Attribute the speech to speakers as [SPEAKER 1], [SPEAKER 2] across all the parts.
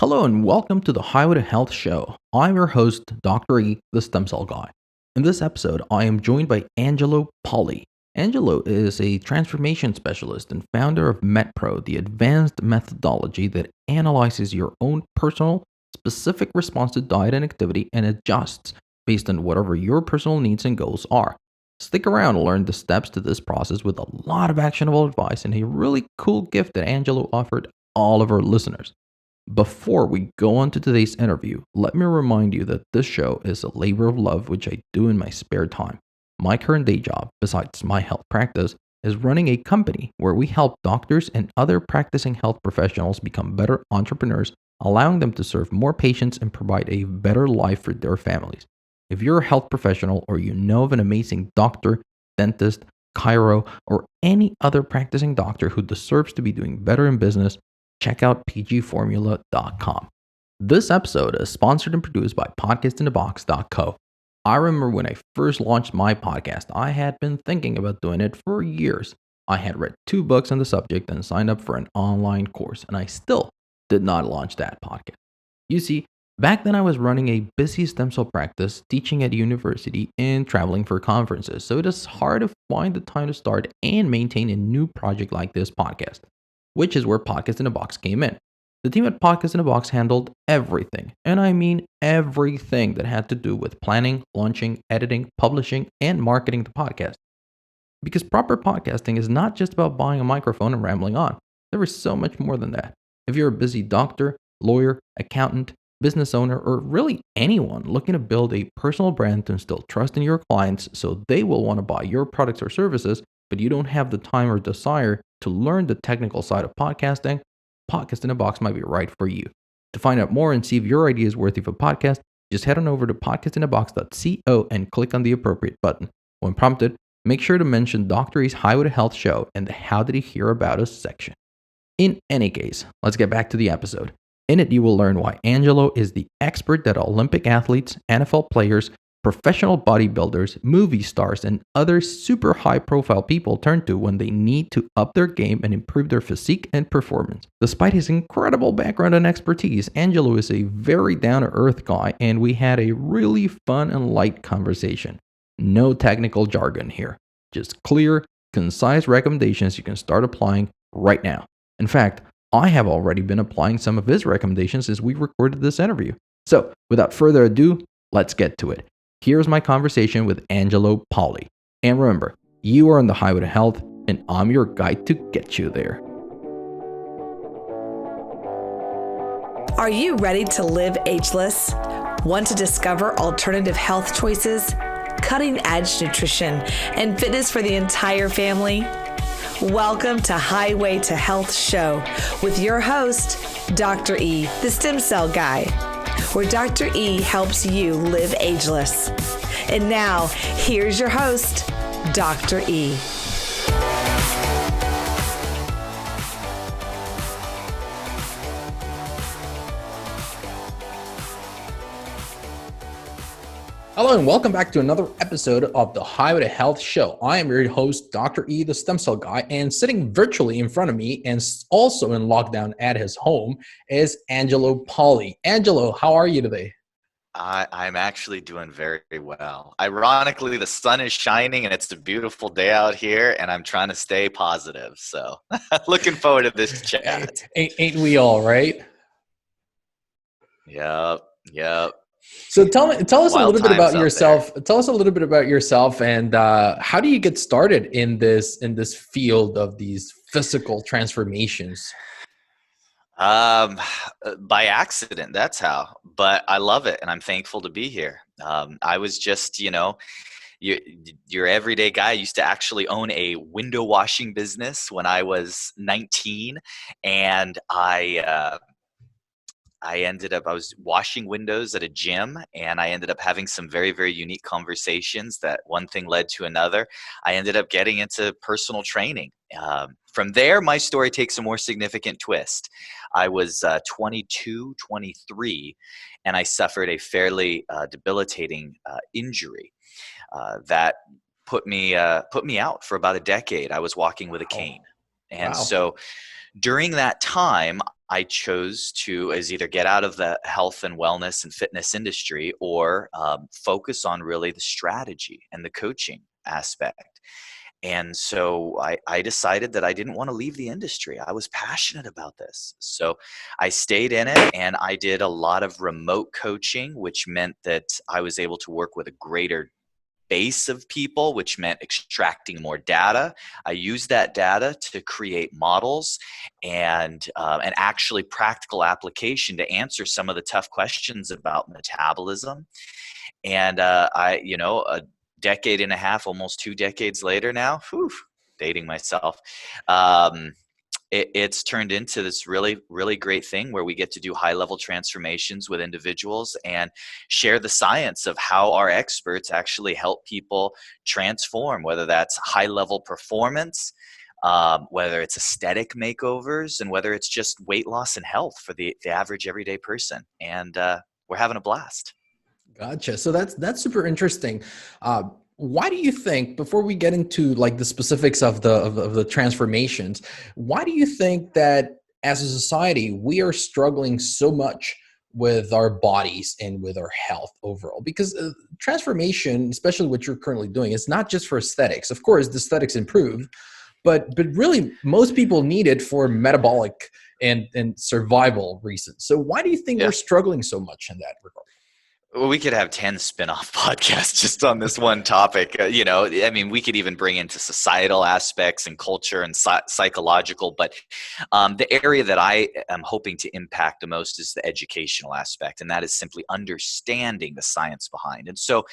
[SPEAKER 1] Hello and welcome to the Highway to Health show. I'm your host, Dr. E, the Stem Cell Guy. In this episode, I am joined by Angelo Poli. Angelo is a transformation specialist and founder of MetPro, the advanced methodology that analyzes your own personal, specific response to diet and activity and adjusts based on whatever your personal needs and goals are. Stick around and learn the steps to this process with a lot of actionable advice and a really cool gift that Angelo offered all of our listeners. Before we go on to today's interview, let me remind you that this show is a labor of love which I do in my spare time. My current day job, besides my health practice, is running a company where we help doctors and other practicing health professionals become better entrepreneurs, allowing them to serve more patients and provide a better life for their families. If you're a health professional or you know of an amazing doctor, dentist, chiro, or any other practicing doctor who deserves to be doing better in business, check out pgformula.com. This episode is sponsored and produced by podcastinthebox.co. I remember when I first launched my podcast, I had been thinking about doing it for years. I had read 2 books on the subject and signed up for an online course, and I still did not launch that podcast. You see, back then I was running a busy stem cell practice, teaching at university, and traveling for conferences, so it is hard to find the time to start and maintain a new project like this podcast, which is where Podcast in a Box came in. The team at Podcast in a Box handled everything, and I mean everything that had to do with planning, launching, editing, publishing, and marketing the podcast. Because proper podcasting is not just about buying a microphone and rambling on. There is so much more than that. If you're a busy doctor, lawyer, accountant, business owner, or really anyone looking to build a personal brand to instill trust in your clients so they will want to buy your products or services, but you don't have the time or desire to learn the technical side of podcasting, Podcast in a Box might be right for you. To find out more and see if your idea is worthy of a podcast, just head on over to podcastinabox.co and click on the appropriate button. When prompted, make sure to mention Dr. E's Highway to Health show and the How Did He Hear About Us section. In any case, let's get back to the episode. In it, you will learn why Angelo is the expert that Olympic athletes, NFL players, professional bodybuilders, movie stars, and other super high-profile people turn to when they need to up their game and improve their physique and performance. Despite his incredible background and expertise, Angelo is a very down-to-earth guy, and we had a really fun and light conversation. No technical jargon here. Just clear, concise recommendations you can start applying right now. In fact, I have already been applying some of his recommendations as we recorded this interview. So, without further ado, let's get to it. Here's my conversation with Angelo Poli. And remember, you are on the highway to health, and I'm your guide to get you there.
[SPEAKER 2] Are you ready to live ageless? Want to discover alternative health choices, cutting-edge nutrition, and fitness for the entire family? Welcome to Highway to Health Show with your host, Dr. E, the Stem Cell Guy, where Dr. E helps you live ageless. And now, here's your host, Dr. E.
[SPEAKER 1] Hello and welcome back to another episode of the Highway to Health show. I am your host, Dr. E, the Stem Cell Guy, and sitting virtually in front of me and also in lockdown at his home is Angelo Poli. Angelo, how are you today?
[SPEAKER 3] I'm actually doing very well. Ironically, the sun is shining and it's a beautiful day out here, and I'm trying to stay positive. So looking forward to this chat.
[SPEAKER 1] Ain't we all, right?
[SPEAKER 3] Yep.
[SPEAKER 1] So tell us a
[SPEAKER 3] Wild
[SPEAKER 1] little bit about
[SPEAKER 3] times out
[SPEAKER 1] yourself. Tell us a little bit about yourself, and how do you get started in this field of these physical transformations?
[SPEAKER 3] By accident, that's how. But I love it, and I'm thankful to be here. I was just, your everyday guy. I used to actually own a window washing business when I was 19, and I was washing windows at a gym, and I ended up having some very, very unique conversations that one thing led to another. I ended up getting into personal training. From there, my story takes a more significant twist. I was 22, 23, and I suffered a fairly debilitating injury that put me out for about a decade. I was walking with a cane. And so during that time, I chose to is either get out of the health and wellness and fitness industry or focus on really the strategy and the coaching aspect. And so I decided that I didn't want to leave the industry. I was passionate about this. So I stayed in it, and I did a lot of remote coaching, which meant that I was able to work with a greater base of people, which meant extracting more data. I used that data to create models and actually practical application to answer some of the tough questions about metabolism. And a decade and a half, almost 2 decades later now, dating myself, it's turned into this really, really great thing where we get to do high level transformations with individuals and share the science of how our experts actually help people transform, whether that's high level performance, whether it's aesthetic makeovers, and whether it's just weight loss and health for the average everyday person. And we're having a blast.
[SPEAKER 1] Gotcha. So that's super interesting. Why do you think, before we get into like the specifics of the transformations, why do you think that as a society we are struggling so much with our bodies and with our health overall? Because transformation, especially what you're currently doing, is not just for aesthetics. Of course, the aesthetics improve, but really most people need it for metabolic and survival reasons. So why do you think we're struggling so much in that regard?
[SPEAKER 3] Well, we could have 10 spin-off podcasts just on this one topic. We could even bring into societal aspects and culture and psychological, but the area that I am hoping to impact the most is the educational aspect, and that is simply understanding the science behind. And so,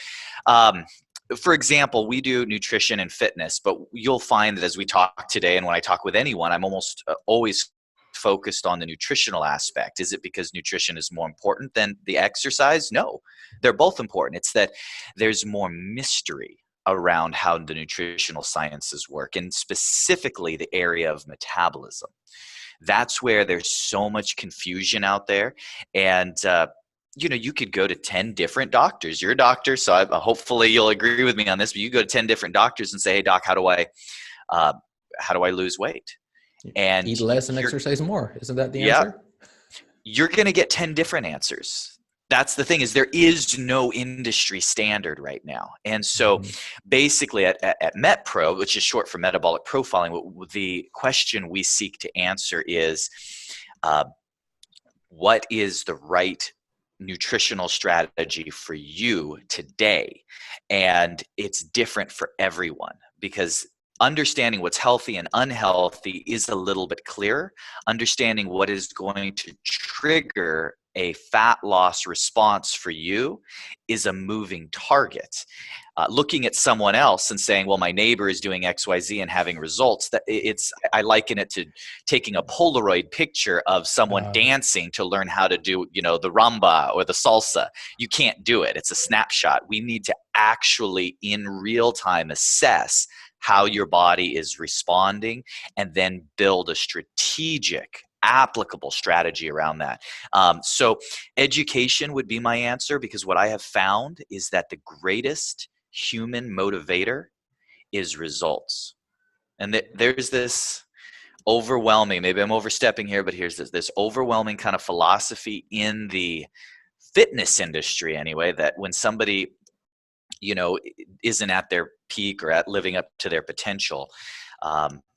[SPEAKER 3] for example, we do nutrition and fitness, but you'll find that as we talk today, and when I talk with anyone, I'm almost always focused on the nutritional aspect. Is it because nutrition is more important than the exercise? No, they're both important. It's that there's more mystery around how the nutritional sciences work, and specifically the area of metabolism. That's where there's so much confusion out there. And you could go to 10 different doctors. You're a doctor, so hopefully you'll agree with me on this, but you go to 10 different doctors and say, hey doc, how do I lose weight? And
[SPEAKER 1] eat less and exercise more. Isn't that the answer?
[SPEAKER 3] You're going to get 10 different answers. That's the thing, is there is no industry standard right now. And so basically at MetPro, which is short for metabolic profiling, the question we seek to answer is what is the right nutritional strategy for you today? And it's different for everyone, because understanding what's healthy and unhealthy is a little bit clearer. Understanding what is going to trigger a fat loss response for you is a moving target. Looking at someone else and saying, well, my neighbor is doing XYZ and having results, I liken it to taking a Polaroid picture of someone dancing to learn how to do, the rumba or the salsa. You can't do it. It's a snapshot. We need to actually in real time assess how your body is responding and then build a strategic, applicable strategy around that. So education would be my answer, because what I have found is that the greatest human motivator is results. And there's this overwhelming, maybe I'm overstepping here, but here's this overwhelming kind of philosophy in the fitness industry anyway, that when somebody isn't at their peak or at living up to their potential,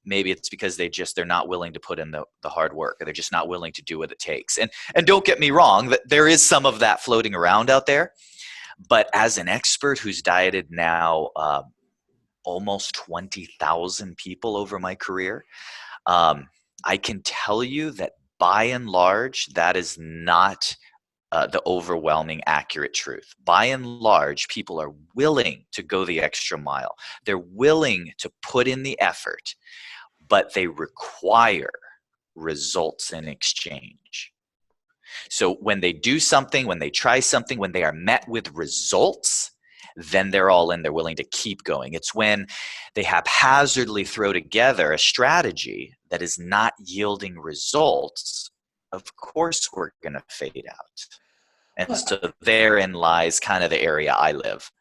[SPEAKER 3] maybe it's because they're not willing to put in the hard work, or they're just not willing to do what it takes. And don't get me wrong, that there is some of that floating around out there. But as an expert who's dieted now almost 20,000 people over my career, I can tell you that by and large, that is not the overwhelming accurate truth. By and large, people are willing to go the extra mile. They're willing to put in the effort, but they require results in exchange. So when they do something, when they try something, when they are met with results, then they're all in. They're willing to keep going. It's when they haphazardly throw together a strategy that is not yielding results, of course we're going to fade out. And so therein lies kind of the area I live.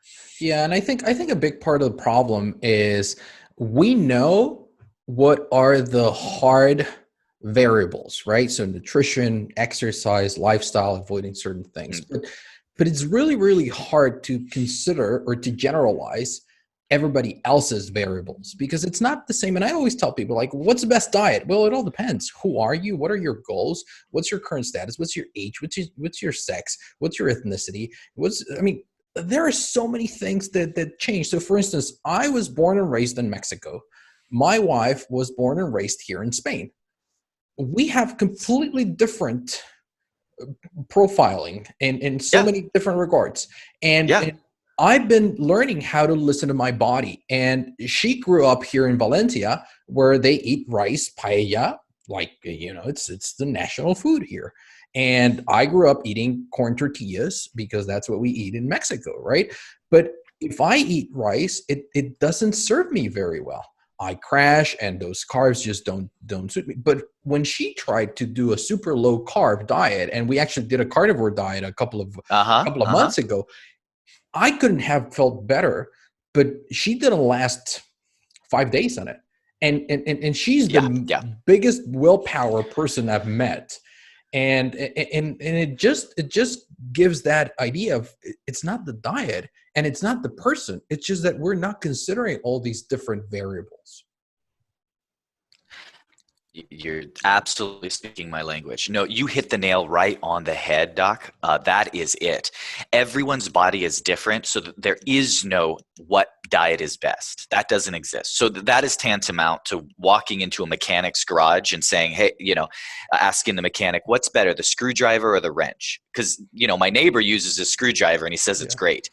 [SPEAKER 1] Yeah, and I think a big part of the problem is we know what are the hard variables, right? So nutrition, exercise, lifestyle, avoiding certain things.
[SPEAKER 3] Mm.
[SPEAKER 1] But it's really, really hard to consider or to generalize everybody else's variables because it's not the same. And I always tell people, like, what's the best diet? Well, it all depends. Who are you? What are your goals? What's your current status? What's your age? What's your sex? What's your ethnicity? There are so many things that change. So for instance, I was born and raised in Mexico. My wife was born and raised here in Spain. We have completely different profiling in so
[SPEAKER 3] Yeah.
[SPEAKER 1] many different regards.
[SPEAKER 3] Yeah.
[SPEAKER 1] And I've been learning how to listen to my body. And she grew up here in Valencia, where they eat rice, paella, like, it's the national food here. And I grew up eating corn tortillas because that's what we eat in Mexico, right? But if I eat rice, it doesn't serve me very well. I crash, and those carbs just don't suit me. But when she tried to do a super low carb diet, and we actually did a carnivore diet a couple of months ago, I couldn't have felt better. But she didn't last 5 days on it, and she's the biggest willpower person I've met. And it just gives that idea of, it's not the diet and it's not the person. It's just that we're not considering all these different variables.
[SPEAKER 3] You're absolutely speaking my language. No, you hit the nail right on the head, Doc. That is it. Everyone's body is different, so there is no what diet is best. That doesn't exist. So that is tantamount to walking into a mechanic's garage and saying, hey, asking the mechanic, what's better, the screwdriver or the wrench? Because, my neighbor uses a screwdriver and he says it's great.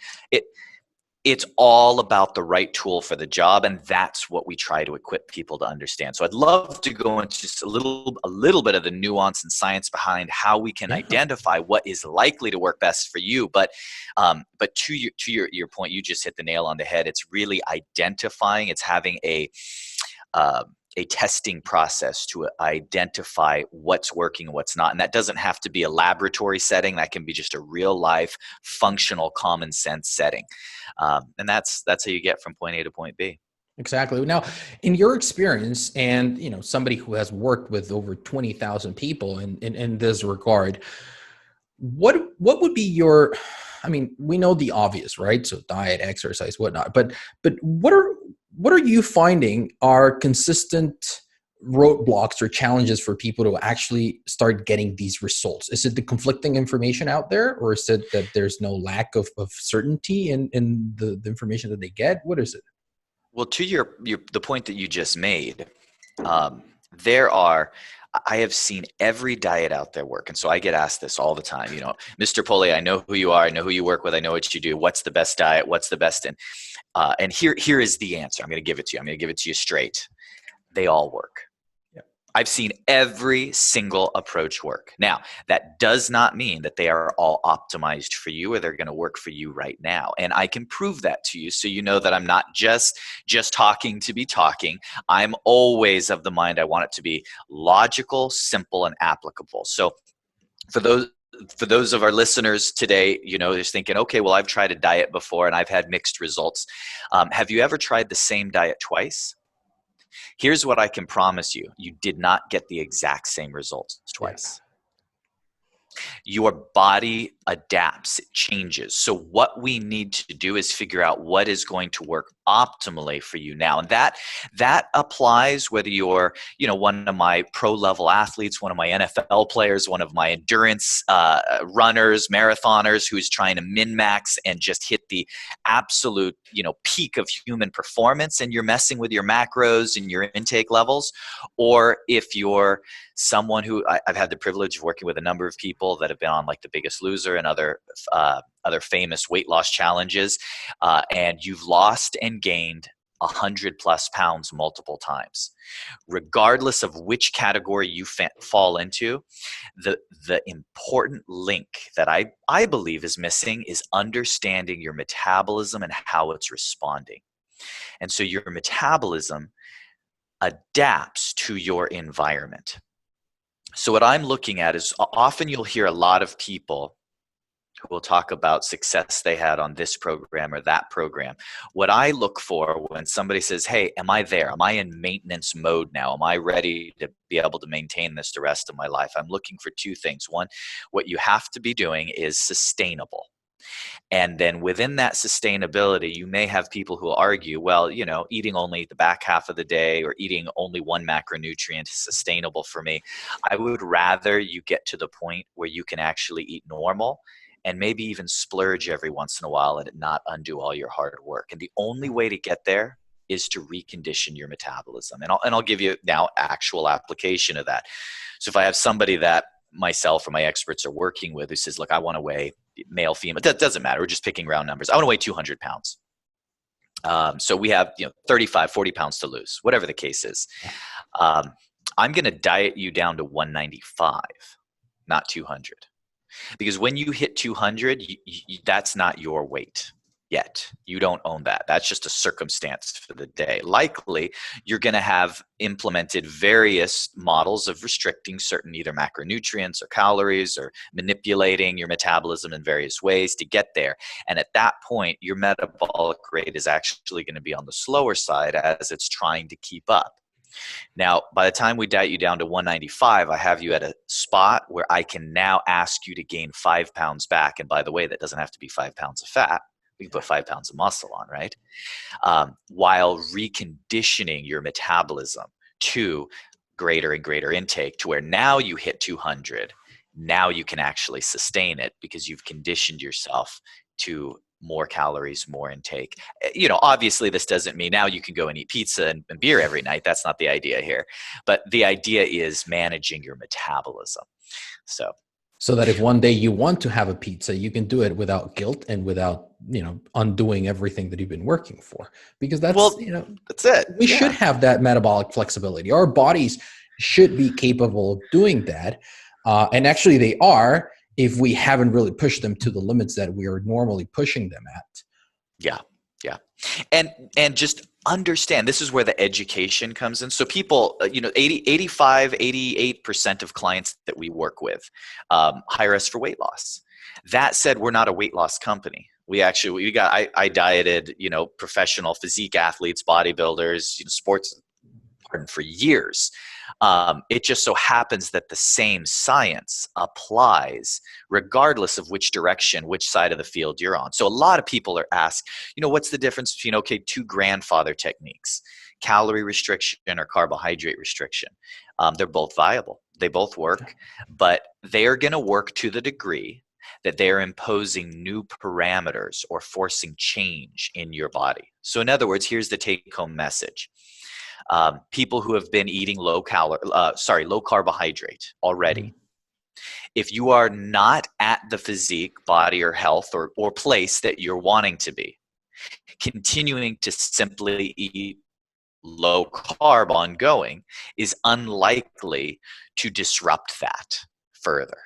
[SPEAKER 3] It's all about the right tool for the job, and that's what we try to equip people to understand. So I'd love to go into just a little bit of the nuance and science behind how we can identify what is likely to work best for you. But to your point, you just hit the nail on the head. It's really identifying. It's having a testing process to identify what's working and what's not. And that doesn't have to be a laboratory setting. That can be just a real life, functional, common sense setting. And that's how you get from point A to point B.
[SPEAKER 1] Exactly. Now, in your experience, and somebody who has worked with over 20,000 people in this regard, what would be your, we know the obvious, right? So diet, exercise, whatnot, but what are you finding are consistent roadblocks or challenges for people to actually start getting these results? Is it the conflicting information out there, or is it that there's no lack of certainty in the information that they get? What is it?
[SPEAKER 3] Well, to the point that you just made, I have seen every diet out there work. And so I get asked this all the time, Mr. Poli, I know who you are. I know who you work with. I know what you do. What's the best diet? What's the best? And here is the answer. I'm going to give it to you. I'm going to give it to you straight. They all work.
[SPEAKER 1] Yep.
[SPEAKER 3] I've seen every single approach work. Now, that does not mean that they are all optimized for you or they're going to work for you right now. And I can prove that to you, so you know that I'm not just talking to be talking. I'm always of the mind I want it to be logical, simple, and applicable. So for those of our listeners today, they're thinking, okay, well, I've tried a diet before and I've had mixed results. Have you ever tried the same diet twice? Here's what I can promise you. You did not get the exact same results twice. Your body adapts, it changes. So what we need to do is figure out what is going to work optimally for you now. And that applies whether you're, one of my pro level athletes, one of my NFL players, one of my endurance runners, marathoners who's trying to min-max and just hit the absolute, peak of human performance, and you're messing with your macros and your intake levels. Or if you're someone who I've had the privilege of working with a number of people that have been on like The Biggest Loser and other famous weight loss challenges, and you've lost and gained 100+ pounds multiple times. Regardless of which category you fall into, the important link that I believe is missing is understanding your metabolism and how it's responding. And so your metabolism adapts to your environment. So what I'm looking at is often you'll hear a lot of people who will talk about success they had on this program or that program. What I look for when somebody says, hey, am I there? Am I in maintenance mode now? Am I ready to be able to maintain this the rest of my life? I'm looking for two things. One, what you have to be doing is sustainable. And then within that sustainability, you may have people who argue, well, eating only the back half of the day or eating only one macronutrient is sustainable for me. I would rather you get to the point where you can actually eat normal and maybe even splurge every once in a while and not undo all your hard work. And the only way to get there is to recondition your metabolism. And I'll give you now actual application of that. So if I have somebody that myself or my experts are working with who says, look, I want to weigh male, female, that doesn't matter. We're just picking round numbers. I want to weigh 200 pounds. So we have 35, 40 pounds to lose, whatever the case is. I'm going to diet you down to 195, not 200. Because when you hit 200, that's not your weight yet. You don't own that. That's just a circumstance for the day. Likely, you're going to have implemented various models of restricting certain either macronutrients or calories or manipulating your metabolism in various ways to get there. And at that point, your metabolic rate is actually going to be on the slower side as it's trying to keep up. Now, by the time we diet you down to 195, I have you at a spot where I can now ask you to gain 5 pounds back. And by the way, that doesn't have to be 5 pounds of fat. We can put 5 pounds of muscle on, right? While reconditioning your metabolism to greater and greater intake to where now you hit 200. Now you can actually sustain it because you've conditioned yourself to more calories, more intake. Obviously this doesn't mean now you can go and eat pizza and beer every night. That's not the idea here. But the idea is managing your metabolism. So
[SPEAKER 1] that if one day you want to have a pizza, you can do it without guilt and without, undoing everything that you've been working for. Because that's
[SPEAKER 3] it.
[SPEAKER 1] We should have that metabolic flexibility. Our bodies should be capable of doing that. And actually they are, if we haven't really pushed them to the limits that we are normally pushing them at.
[SPEAKER 3] Yeah. And just understand, this is where the education comes in. So people, 85, 88% of clients that we work with hire us for weight loss. That said, we're not a weight loss company. I dieted, professional physique athletes, bodybuilders, sports for years. It just so happens that the same science applies regardless of which direction, which side of the field you're on. So a lot of people are asked, what's the difference between, two grandfather techniques, calorie restriction or carbohydrate restriction? They're both viable. They both work, but they are going to work to the degree that they are imposing new parameters or forcing change in your body. So in other words, here's the take-home message. People who have been eating low carbohydrate already. Mm-hmm. If you are not at the physique, body, or health or place that you're wanting to be, continuing to simply eat low carb ongoing is unlikely to disrupt that further.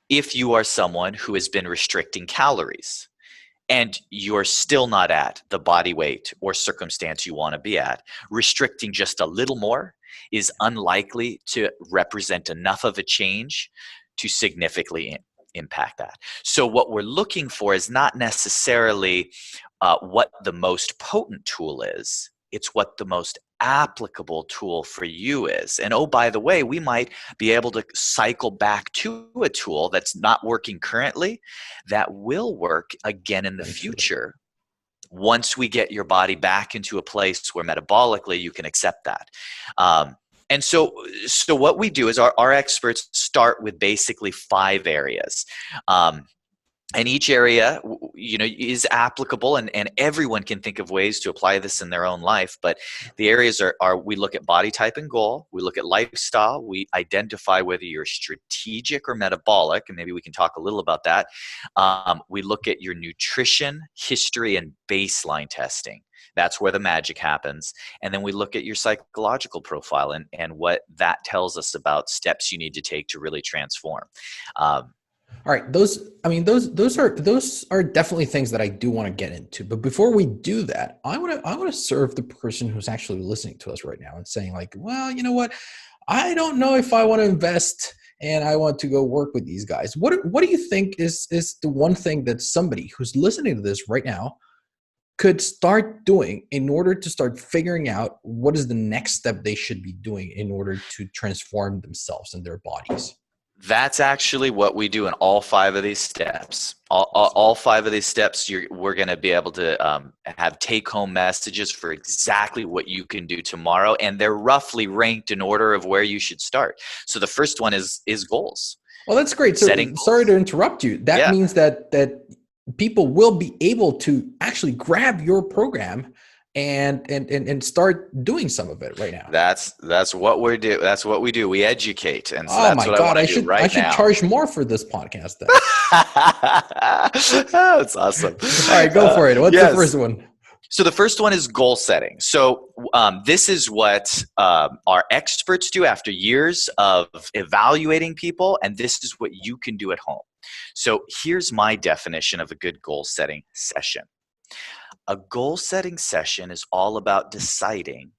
[SPEAKER 3] If you are someone who has been restricting calories, and you're still not at the body weight or circumstance you want to be at, restricting just a little more is unlikely to represent enough of a change to significantly impact that. So what we're looking for is not necessarily what the most potent tool is. It's what the most applicable tool for you is. And oh, by the way, we might be able to cycle back to a tool that's not working currently that will work again in the future once we get your body back into a place where metabolically you can accept that. And so what we do is our experts start with basically 5 areas. And each area, is applicable, and everyone can think of ways to apply this in their own life. But the areas are we look at body type and goal, we look at lifestyle, we identify whether you're strategic or metabolic, and maybe we can talk a little about that. We look at your nutrition, history, and baseline testing. That's where the magic happens. And then we look at your psychological profile and what that tells us about steps you need to take to really transform.
[SPEAKER 1] All right, those are definitely things that I do want to get into. But before we do that, I want to serve the person who's actually listening to us right now and saying like, well, you know what? I don't know if I want to invest and I want to go work with these guys. What do you think is the one thing that somebody who's listening to this right now could start doing in order to start figuring out what is the next step they should be doing in order to transform themselves and their bodies?
[SPEAKER 3] That's actually what we do in all 5 of these steps. All 5 of these steps, we're going to be able to have take-home messages for exactly what you can do tomorrow, and they're roughly ranked in order of where you should start. So the first one is goals.
[SPEAKER 1] Well, that's great. So, sorry to interrupt you. That means that people will be able to actually grab your program and start doing some of it right now.
[SPEAKER 3] That's what we do. That's what we do. We educate, and so
[SPEAKER 1] oh
[SPEAKER 3] that's
[SPEAKER 1] my
[SPEAKER 3] what
[SPEAKER 1] God,
[SPEAKER 3] I should
[SPEAKER 1] charge more for this podcast then.
[SPEAKER 3] That's awesome.
[SPEAKER 1] All right, go for it. What's the first one?
[SPEAKER 3] So the first one is goal setting. So this is what our experts do after years of evaluating people, and this is what you can do at home. So here's my definition of a good goal setting session. A goal setting session is all about deciding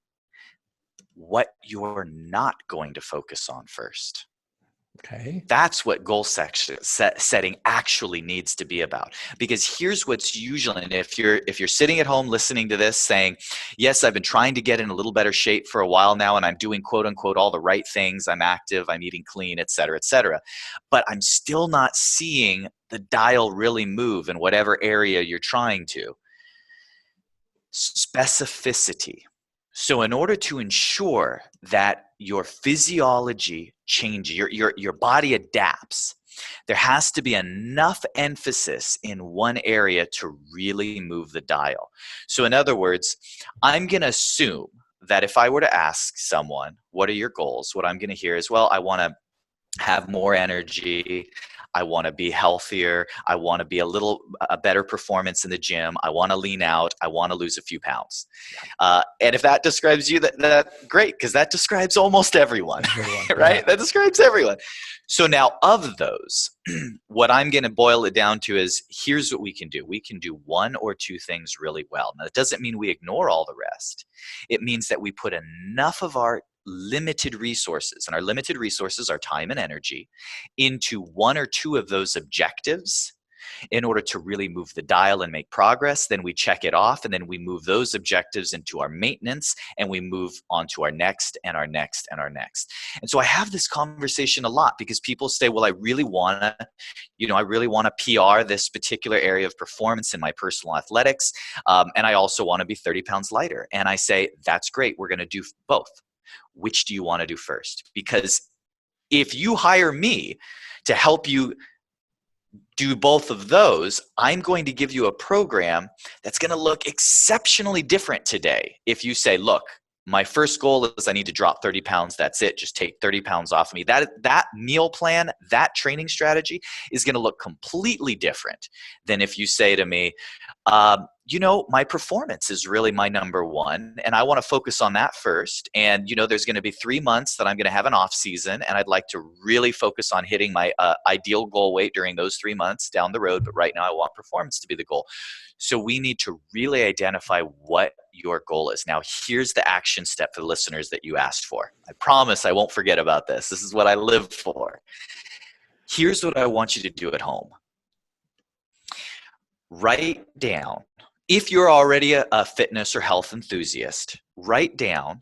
[SPEAKER 3] what you're not going to focus on first.
[SPEAKER 1] Okay.
[SPEAKER 3] That's what goal setting actually needs to be about. Because here's what's usually, and if you're sitting at home listening to this saying, yes, I've been trying to get in a little better shape for a while now, and I'm doing quote unquote all the right things, I'm active, I'm eating clean, et cetera, but I'm still not seeing the dial really move in whatever area you're trying to. Specificity. So in order to ensure that your physiology changes, your body adapts, there has to be enough emphasis in one area to really move the dial. So in other words, I'm going to assume that if I were to ask someone, what are your goals? What I'm going to hear is, well, I want to have more energy. I want to be healthier. I want to be a better performance in the gym. I want to lean out. I want to lose a few pounds. And if that describes you, that great, because that describes almost everyone, right? Yeah. That describes everyone. So now of those, what I'm going to boil it down to is, here's what we can do. We can do 1 or 2 things really well. Now, that doesn't mean we ignore all the rest. It means that we put enough of our limited resources, and our limited resources are time and energy, into 1 or 2 of those objectives in order to really move the dial and make progress. Then we check it off, and then we move those objectives into our maintenance, and we move on to our next and our next and our next. And so I have this conversation a lot because people say, well, I really want to PR this particular area of performance in my personal athletics. And I also want to be 30 pounds lighter. And I say, that's great. We're going to do both. Which do you want to do first? Because if you hire me to help you do both of those, I'm going to give you a program that's going to look exceptionally different today. If you say, look, my first goal is I need to drop 30 pounds. That's it. Just take 30 pounds off of me. That meal plan, that training strategy is going to look completely different than if you say to me, my performance is really my number one, and I want to focus on that first. And, there's going to be 3 months that I'm going to have an off season, and I'd like to really focus on hitting my ideal goal weight during those 3 months down the road. But right now I want performance to be the goal. So we need to really identify what your goal is. Now, here's the action step for the listeners that you asked for. I promise I won't forget about this. This is what I live for. Here's what I want you to do at home. Write down, if you're already a fitness or health enthusiast, write down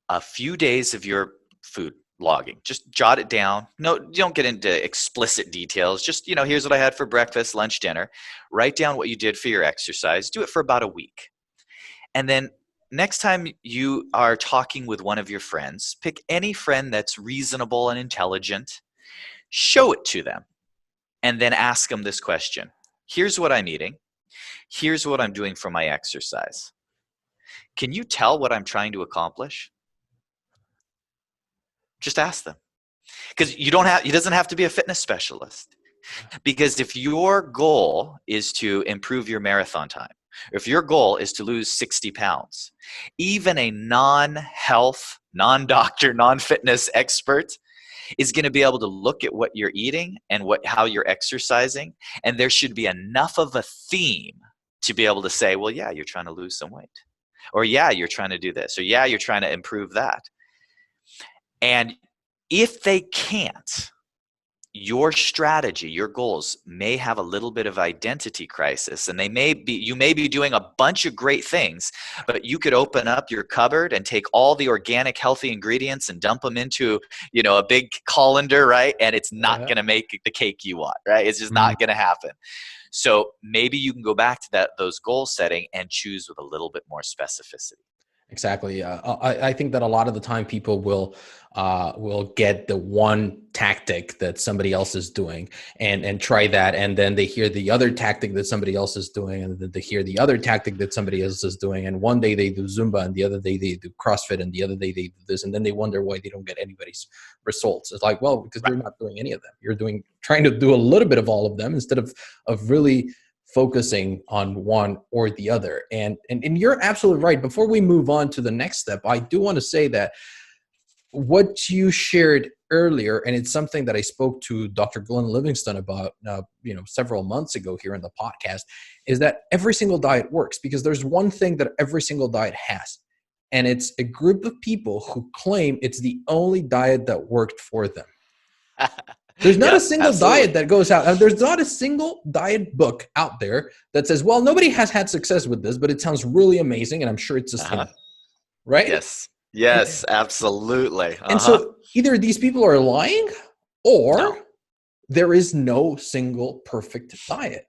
[SPEAKER 3] a few days of your food logging. Just jot it down. No, you don't get into explicit details. Just, here's what I had for breakfast, lunch, dinner. Write down what you did for your exercise. Do it for about a week. And then next time you are talking with one of your friends, pick any friend that's reasonable and intelligent, show it to them, and then ask them this question. Here's what I'm eating. Here's what I'm doing for my exercise. Can you tell what I'm trying to accomplish? Just ask them. Because it doesn't have to be a fitness specialist. Because if your goal is to improve your marathon time, or if your goal is to lose 60 pounds, even a non-health, non-doctor, non-fitness expert is going to be able to look at what you're eating and how you're exercising, and there should be enough of a theme to be able to say, well, yeah, you're trying to lose some weight, or yeah, you're trying to do this, or yeah, you're trying to improve that. And if they can't, your strategy, your goals may have a little bit of identity crisis, and you may be doing a bunch of great things, but you could open up your cupboard and take all the organic, healthy ingredients and dump them into, a big colander, right? And it's not
[SPEAKER 1] Yeah.
[SPEAKER 3] going to make the cake you want, right? It's just
[SPEAKER 1] Mm.
[SPEAKER 3] not going to happen. So maybe you can go back to those goal setting and choose with a little bit more specificity.
[SPEAKER 1] Exactly. I think that a lot of the time people will get the one tactic that somebody else is doing and try that, and then they hear the other tactic that somebody else is doing, and then they hear the other tactic that somebody else is doing, and one day they do Zumba, and the other day they do CrossFit, and the other day they do this, and then they wonder why they don't get anybody's results. It's like, well, because you're not doing any of them. You're trying to do a little bit of all of them instead of really focusing on one or the other. And you're absolutely right. Before we move on to the next step, I do want to say that what you shared earlier, and it's something that I spoke to Dr. Glenn Livingston about, several months ago here in the podcast, is that every single diet works because there's one thing that every single diet has, and it's a group of people who claim it's the only diet that worked for them. There's not a single diet that goes out. There's not a single diet book out there that says, well, nobody has had success with this, but it sounds really amazing, and I'm sure it's sustainable. Right?
[SPEAKER 3] Yes, absolutely.
[SPEAKER 1] And so either these people are lying or there is no single perfect diet.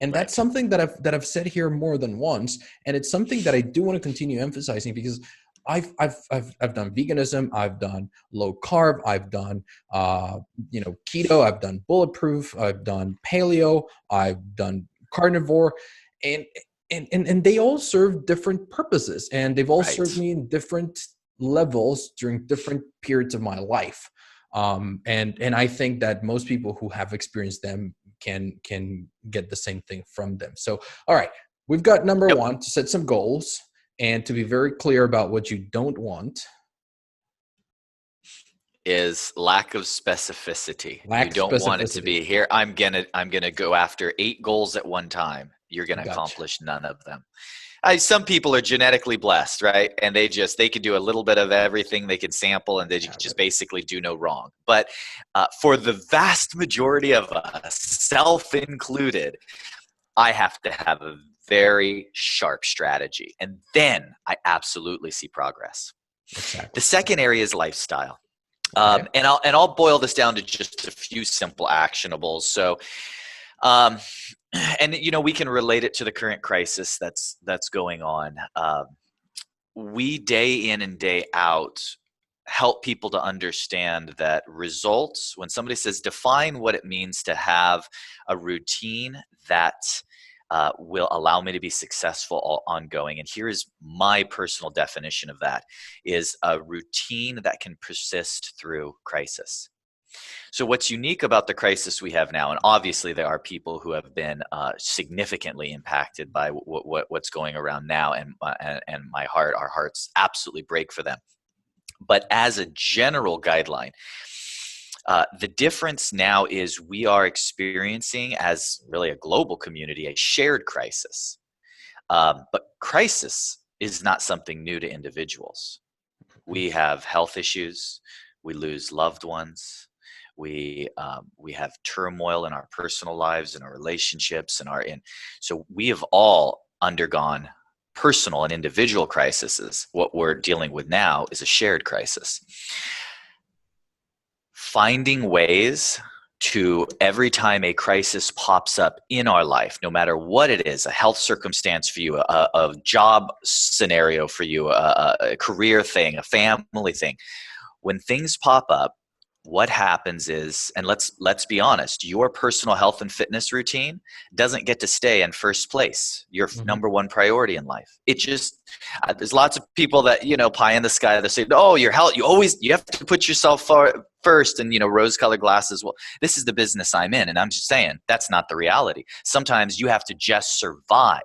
[SPEAKER 1] And that's something that I've said here more than once. And it's something that I do want to continue emphasizing because I've done veganism, I've done low carb, I've done keto, I've done bulletproof, I've done paleo, I've done carnivore, and they all serve different purposes, and they've all served me in different levels during different periods of my life. And I think that most people who have experienced them can get the same thing from them. So, all right, we've got number one, to set some goals and to be very clear about what you don't want.
[SPEAKER 3] Is lack of specificity. You don't want it to be here. I'm gonna go after 8 goals at one time. You're gonna accomplish none of them. Some people are genetically blessed, right? And they can do a little bit of everything. They can sample, and they just basically do no wrong. But for the vast majority of us, self included, I have to have a very sharp strategy, and then I absolutely see progress. Exactly. The second area is lifestyle. And I'll boil this down to just a few simple actionables. So, we can relate it to the current crisis that's going on. We day in and day out help people to understand that results, when somebody says define what it means to have a routine that will allow me to be successful ongoing. And here is my personal definition of that, is a routine that can persist through crisis. So what's unique about the crisis we have now, and obviously there are people who have been significantly impacted by what's going around now, and our hearts absolutely break for them. But as a general guideline, the difference now is we are experiencing, as really a global community, a shared crisis. But crisis is not something new to individuals. We have health issues. We lose loved ones. We have turmoil in our personal lives, in our relationships, so we have all undergone personal and individual crises. What we're dealing with now is a shared crisis. Finding ways to, every time a crisis pops up in our life, no matter what it is, a health circumstance for you, a job scenario for you, a career thing, a family thing, when things pop up, what happens is, and let's be honest, your personal health and fitness routine doesn't get to stay in first place, your number one priority in life. It just, there's lots of people that, pie in the sky, they say, oh, your health, you have to put yourself first, and, rose-colored glasses. Well, this is the business I'm in, and I'm just saying that's not the reality. Sometimes you have to just survive.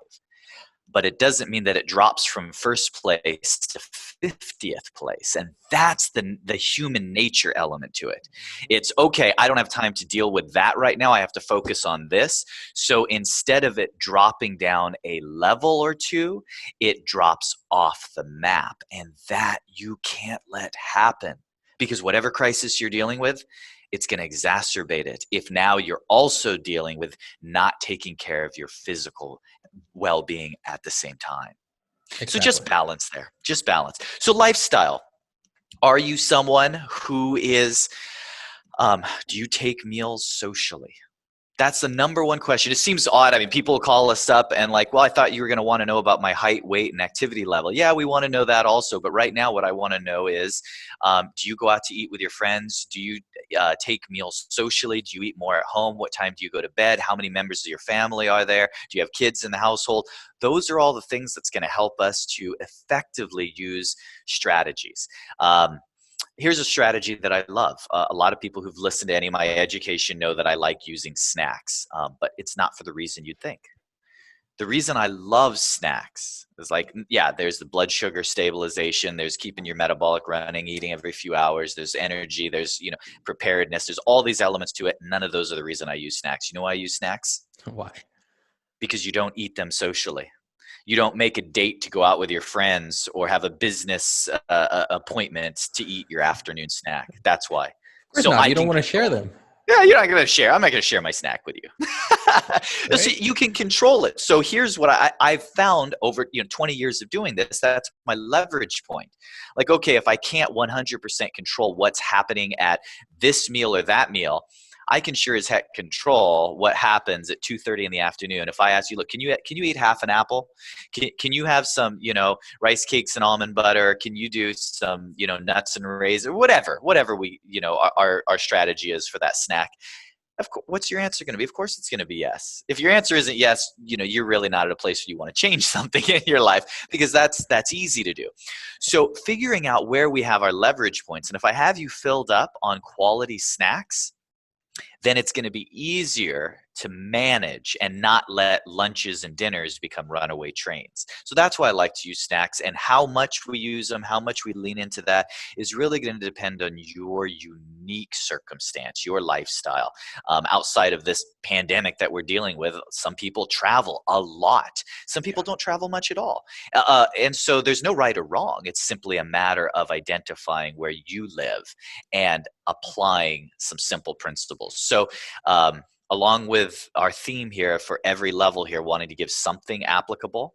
[SPEAKER 3] But it doesn't mean that it drops from first place to 50th place. And that's the human nature element to it. It's okay, I don't have time to deal with that right now. I have to focus on this. So instead of it dropping down a level or two, it drops off the map. And that you can't let happen. Because whatever crisis you're dealing with, it's going to exacerbate it if now you're also dealing with not taking care of your physical well-being at the same time. So just
[SPEAKER 1] Exactly.
[SPEAKER 3] balance there, just balance. So lifestyle, are you someone who is, do you take meals socially? That's the number one question. It seems odd. I mean, people call us up and like, well, I thought you were going to want to know about my height, weight, and activity level. Yeah, we want to know that also. But right now, what I want to know is, do you go out to eat with your friends? Do you take meals socially? Do you eat more at home? What time do you go to bed? How many members of your family are there? Do you have kids in the household? Those are all the things that's going to help us to effectively use strategies. Here's a strategy that I love. A lot of people who've listened to any of my education know that I like using snacks, but it's not for the reason you'd think. The reason I love snacks is like, yeah, there's the blood sugar stabilization, there's keeping your metabolic running, eating every few hours, there's energy, there's, preparedness, there's all these elements to it. None of those are the reason I use snacks. You know why I use snacks?
[SPEAKER 1] Why?
[SPEAKER 3] Because you don't eat them socially. You don't make a date to go out with your friends or have a business appointment to eat your afternoon snack. That's why.
[SPEAKER 1] Of course
[SPEAKER 3] So
[SPEAKER 1] not.
[SPEAKER 3] I
[SPEAKER 1] You don't
[SPEAKER 3] can
[SPEAKER 1] want to share
[SPEAKER 3] control it.
[SPEAKER 1] them,
[SPEAKER 3] Yeah, you're not going to share. I'm not going to share my snack with you. So
[SPEAKER 1] right?
[SPEAKER 3] you can control it. So here's what I've found over 20 years of doing this. That's my leverage point. Like, okay, if I can't 100% control what's happening at this meal or that meal, I can sure as heck control what happens at 2:30 in the afternoon. If I ask you, look, can you eat half an apple? Can you have some, rice cakes and almond butter? Can you do some, nuts and raisins, whatever we, our strategy is for that snack? What's your answer going to be? Of course, it's going to be yes. If your answer isn't yes, you're really not at a place where you want to change something in your life, because that's easy to do. So figuring out where we have our leverage points, and if I have you filled up on quality snacks, then it's going to be easier to manage and not let lunches and dinners become runaway trains. So that's why I like to use snacks, and how much we use them, how much we lean into that is really going to depend on your unique circumstance, your lifestyle. Outside of this pandemic that we're dealing with, some people travel a lot. Some people don't travel much at all. And so there's no right or wrong. It's simply a matter of identifying where you live and applying some simple principles. So along with our theme here for every level here, wanting to give something applicable,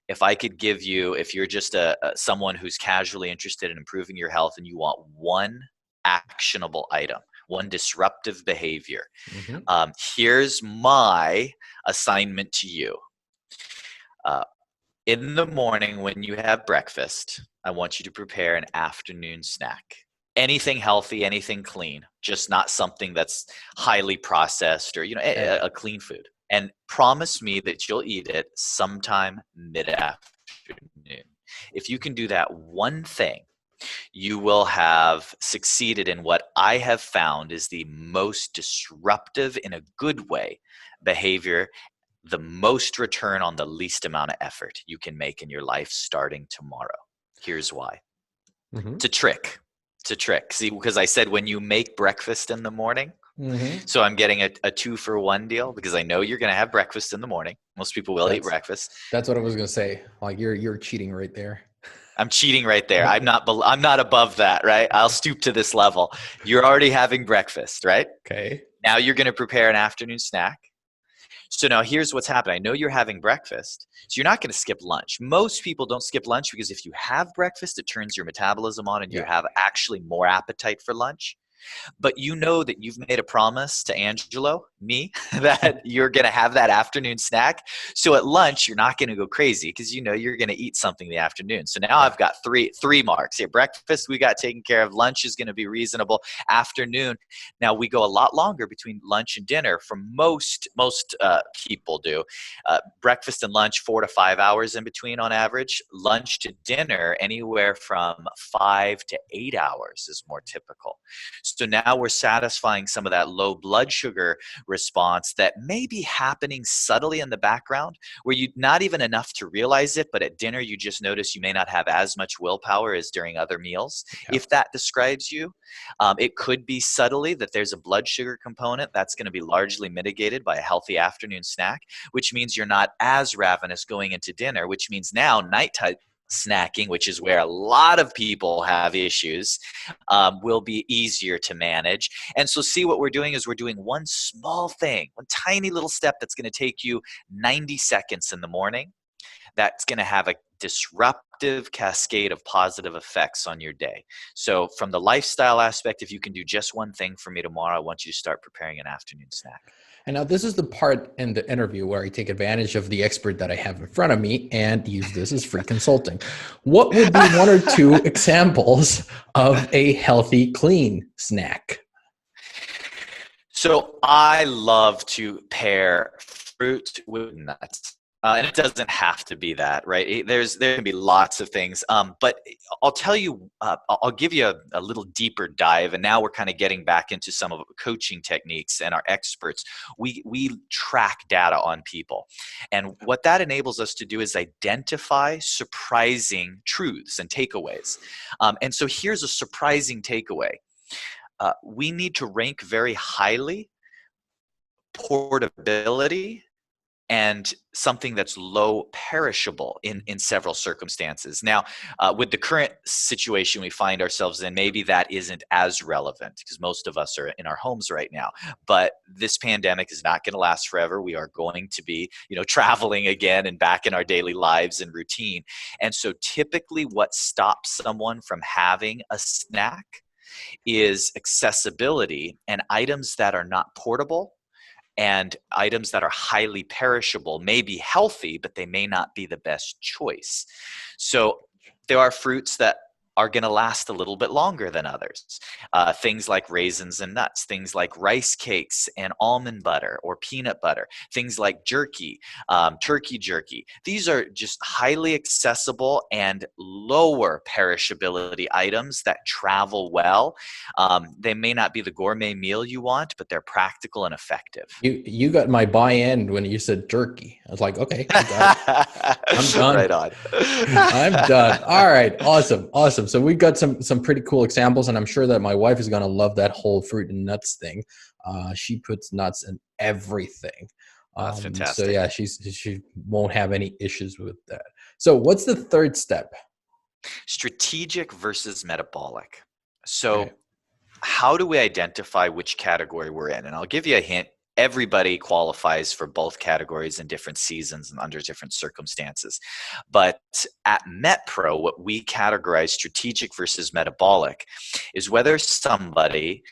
[SPEAKER 3] if I could give you, if you're just someone who's casually interested in improving your health and you want one actionable item, one disruptive behavior, here's my assignment to you. In the morning when you have breakfast, I want you to prepare an afternoon snack. Anything healthy, anything clean, just not something that's highly processed or, a clean food. And promise me that you'll eat it sometime mid-afternoon. If you can do that one thing, you will have succeeded in what I have found is the most disruptive, in a good way, behavior, the most return on the least amount of effort you can make in your life starting tomorrow. Here's why. It's a trick. It's a trick. See, because I said when you make breakfast in the morning, so I'm getting a 2-for-1 deal, because I know you're going to have breakfast in the morning. Most people will eat breakfast.
[SPEAKER 1] That's what I was going to say. Like you're cheating right there.
[SPEAKER 3] I'm cheating right there. I'm not above that, right? I'll stoop to this level. You're already having breakfast, right?
[SPEAKER 1] Okay.
[SPEAKER 3] Now you're going to prepare an afternoon snack. So now here's what's happening. I know you're having breakfast, so you're not going to skip lunch. Most people don't skip lunch because if you have breakfast, it turns your metabolism on and you have actually more appetite for lunch. But you know that you've made a promise to Angelo, me, that you're going to have that afternoon snack. So at lunch, you're not going to go crazy because you know you're going to eat something in the afternoon. So now I've got three marks here. Breakfast, we got taken care of. Lunch is going to be reasonable. Afternoon, now we go a lot longer between lunch and dinner from most people do. Breakfast and lunch, 4 to 5 hours in between on average. Lunch to dinner, anywhere from 5 to 8 hours is more typical. So now we're satisfying some of that low blood sugar response that may be happening subtly in the background, where you not even enough to realize it, but at dinner you just notice you may not have as much willpower as during other meals. Yeah. If that describes you, it could be subtly that there's a blood sugar component that's going to be largely mitigated by a healthy afternoon snack, which means you're not as ravenous going into dinner, which means now nighttime snacking, which is where a lot of people have issues, will be easier to manage. And so see, what we're doing is we're doing one small thing, one tiny little step that's going to take you 90 seconds in the morning. That's going to have a disruptive cascade of positive effects on your day. So from the lifestyle aspect, if you can do just one thing for me tomorrow, I want you to start preparing an afternoon snack.
[SPEAKER 1] And now this is the part in the interview where I take advantage of the expert that I have in front of me and use this as free consulting. What would be one or two examples of a healthy, clean snack?
[SPEAKER 3] So I love to pair fruit with nuts. And it doesn't have to be that, right? There can be lots of things. But I'll tell you, I'll give you a little deeper dive. And now we're kind of getting back into some of the coaching techniques and our experts. We track data on people. And what that enables us to do is identify surprising truths and takeaways. And so here's a surprising takeaway. We need to rank very highly portability and something that's low perishable in several circumstances. Now, with the current situation we find ourselves in, maybe that isn't as relevant because most of us are in our homes right now. But this pandemic is not going to last forever. We are going to be, traveling again and back in our daily lives and routine. And so typically what stops someone from having a snack is accessibility, and items that are not portable and items that are highly perishable may be healthy, but they may not be the best choice. So there are fruits that are going to last a little bit longer than others. Things like raisins and nuts, things like rice cakes and almond butter or peanut butter, things like jerky, turkey jerky. These are just highly accessible and lower perishability items that travel well. They may not be the gourmet meal you want, but they're practical and effective.
[SPEAKER 1] You got my buy-in when you said jerky. I was like, okay, I got it. I'm done.
[SPEAKER 3] Right on.
[SPEAKER 1] I'm done. All right. Awesome. So we got some pretty cool examples, and I'm sure that my wife is going to love that whole fruit and nuts thing. She puts nuts in everything.
[SPEAKER 3] That's fantastic.
[SPEAKER 1] So yeah, she won't have any issues with that. So what's the third step?
[SPEAKER 3] Strategic versus metabolic. So how do we identify which category we're in? And I'll give you a hint. Everybody qualifies for both categories in different seasons and under different circumstances. But at MetPro, what we categorize strategic versus metabolic is whether somebody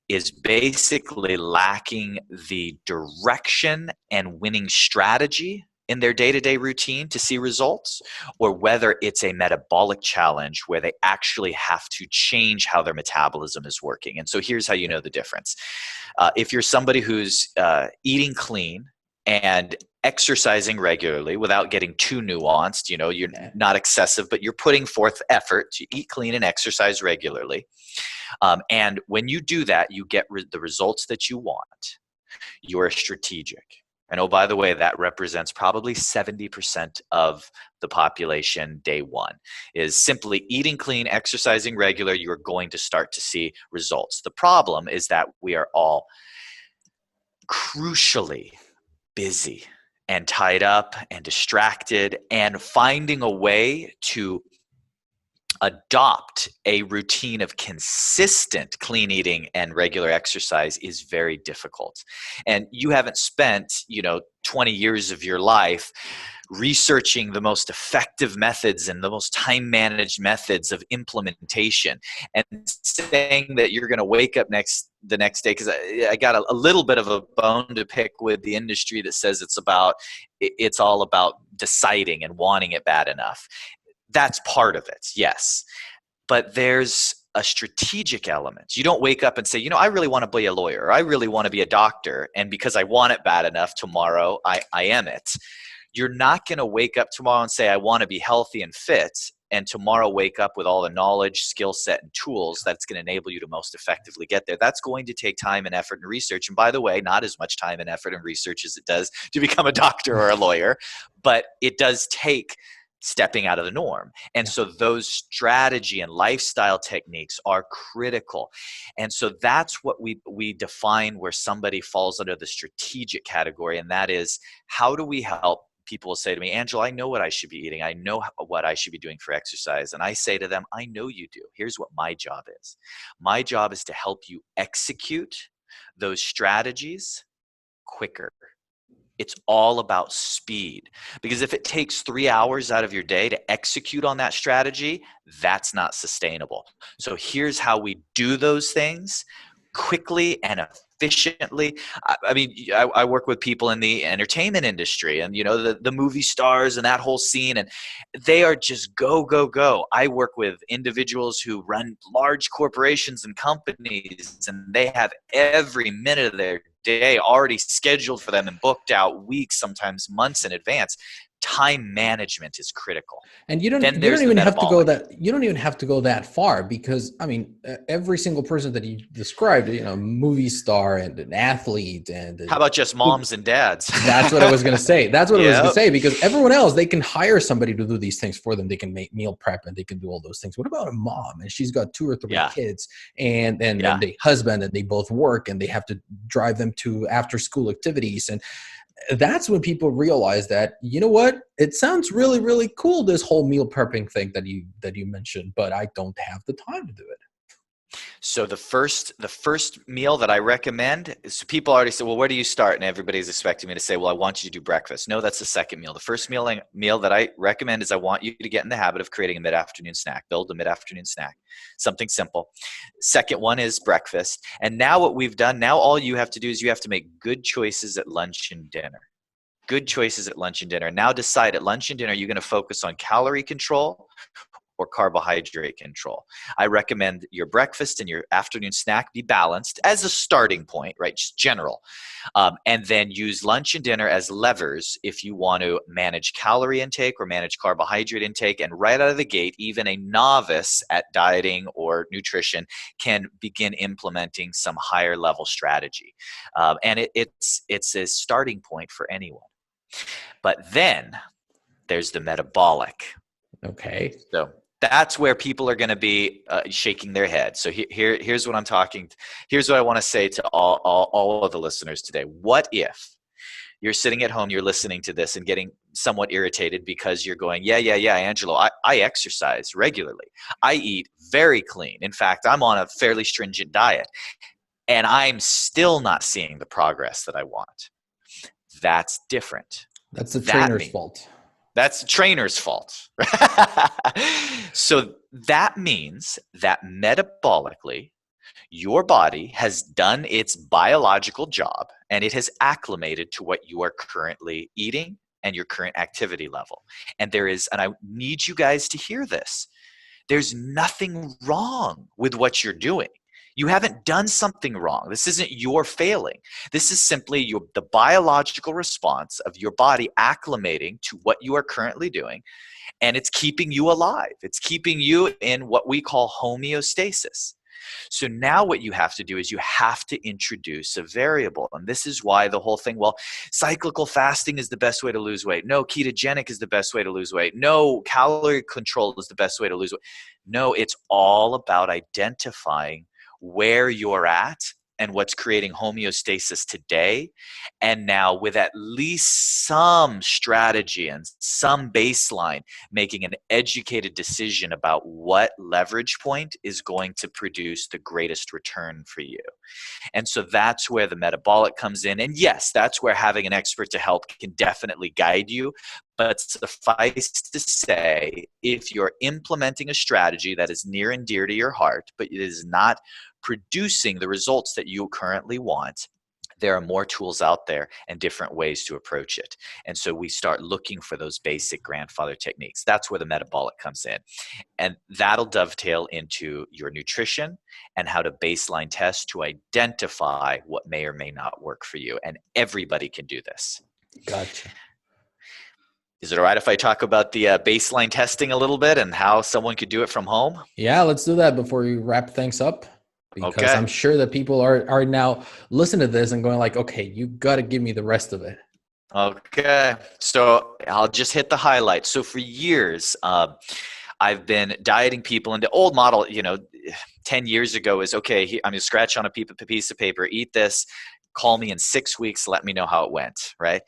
[SPEAKER 3] is basically lacking the direction and winning strategy in their day-to-day routine to see results, or whether it's a metabolic challenge where they actually have to change how their metabolism is working. And so here's how you know the difference. If you're somebody who's eating clean and exercising regularly without getting too nuanced, you're not excessive, but you're putting forth effort to eat clean and exercise regularly. And when you do that, you get the results that you want. You're strategic. And oh, by the way, that represents probably 70% of the population day one is simply eating clean, exercising regular. You're going to start to see results. The problem is that we are all crucially busy and tied up and distracted, and finding a way to adopt a routine of consistent clean eating and regular exercise is very difficult. And you haven't spent, 20 years of your life researching the most effective methods and the most time managed methods of implementation, and saying that you're going to wake up the next day, because I got a little bit of a bone to pick with the industry that says it's all about deciding and wanting it bad enough. That's part of it, yes. But there's a strategic element. You don't wake up and say, I really want to be a lawyer, or I really want to be a doctor, and because I want it bad enough, tomorrow I am it. You're not going to wake up tomorrow and say, I want to be healthy and fit, and tomorrow wake up with all the knowledge, skill set, and tools that's going to enable you to most effectively get there. That's going to take time and effort and research. And by the way, not as much time and effort and research as it does to become a doctor or a lawyer, but it does take stepping out of the norm. And so those strategy and lifestyle techniques are critical. And so that's what we define where somebody falls under the strategic category. And that is, how do we help people will say to me, Angelo, I know what I should be eating. I know what I should be doing for exercise. And I say to them, I know you do. Here's what my job is. My job is to help you execute those strategies quicker. It's all about speed, because if it takes 3 hours out of your day to execute on that strategy, that's not sustainable. So here's how we do those things quickly and efficiently. I mean, I work with people in the entertainment industry, and the movie stars and that whole scene, and they are just go, go, go. I work with individuals who run large corporations and companies, and they have every minute of their day already scheduled for them and booked out weeks, sometimes months in advance. Time management is critical.
[SPEAKER 1] And you don't
[SPEAKER 3] Then there's the
[SPEAKER 1] even have to go
[SPEAKER 3] metabolic.
[SPEAKER 1] that far, because I mean, every single person that you described, movie star and an athlete, and
[SPEAKER 3] How about just moms and dads?
[SPEAKER 1] that's what I was going to say. That's what I was going to
[SPEAKER 3] Yep.
[SPEAKER 1] say, because everyone else, they can hire somebody to do these things for them. They can make meal prep and they can do all those things. What about a mom, and she's got 2 or 3
[SPEAKER 3] Yeah.
[SPEAKER 1] kids, and
[SPEAKER 3] Yeah.
[SPEAKER 1] the husband, and they both work, and they have to drive them to after school activities, and that's when people realize that, you know what, it sounds really, really cool, this whole meal prepping thing that you mentioned, but I don't have the time to do it.
[SPEAKER 3] So the first meal that I recommend is, people already say, well, where do you start? And everybody's expecting me to say, well, I want you to do breakfast. No, that's the second meal. The first meal that I recommend is, I want you to get in the habit of creating a mid-afternoon snack. Build a mid-afternoon snack, something simple. Second one is breakfast. And now what we've done, now all you have to do is you have to make good choices at lunch and dinner. Good choices at lunch and dinner. Now decide, at lunch and dinner, you're going to focus on calorie control or carbohydrate control. I recommend your breakfast and your afternoon snack be balanced as a starting point, right? Just general. And then use lunch and dinner as levers if you want to manage calorie intake or manage carbohydrate intake. And right out of the gate, even a novice at dieting or nutrition can begin implementing some higher level strategy. And it's a starting point for anyone. But then there's the metabolic.
[SPEAKER 1] Okay.
[SPEAKER 3] So that's where people are going to be shaking their head. So here's what I'm talking. Here's what I want to say to all of the listeners today. What if you're sitting at home, you're listening to this and getting somewhat irritated because you're going, yeah, Angelo, I exercise regularly. I eat very clean. In fact, I'm on a fairly stringent diet, and I'm still not seeing the progress that I want. That's different.
[SPEAKER 1] That's the trainer's fault.
[SPEAKER 3] That's the trainer's fault. So that means that metabolically, your body has done its biological job, and it has acclimated to what you are currently eating and your current activity level. And I need you guys to hear this, there's nothing wrong with what you're doing. You haven't done something wrong. This isn't your failing. This is simply the biological response of your body acclimating to what you are currently doing, and it's keeping you alive. It's keeping you in what we call homeostasis. So now what you have to do is you have to introduce a variable. And this is why the whole thing, well, cyclical fasting is the best way to lose weight. No, ketogenic is the best way to lose weight. No, calorie control is the best way to lose weight. No, it's all about identifying where you're at and what's creating homeostasis today. And now with at least some strategy and some baseline, making an educated decision about what leverage point is going to produce the greatest return for you. And so that's where the metabolic comes in. And yes, that's where having an expert to help can definitely guide you. But suffice to say, if you're implementing a strategy that is near and dear to your heart, but it is not producing the results that you currently want, there are more tools out there and different ways to approach it. And so we start looking for those basic grandfather techniques. That's where the metabolic comes in. And that'll dovetail into your nutrition and how to baseline test to identify what may or may not work for you. And everybody can do this.
[SPEAKER 1] Gotcha.
[SPEAKER 3] Is it all right if I talk about the baseline testing a little bit and how someone could do it from home?
[SPEAKER 1] Yeah, let's do that before we wrap things up. Because
[SPEAKER 3] Okay.
[SPEAKER 1] I'm sure that people are now listening to this and going like, okay, you got to give me the rest of it.
[SPEAKER 3] Okay. So I'll just hit the highlights. So for years, I've been dieting people, and the old model, 10 years ago is, okay, I'm going to scratch on a piece of paper, eat this, Call me in 6 weeks. Let me know how it went, right?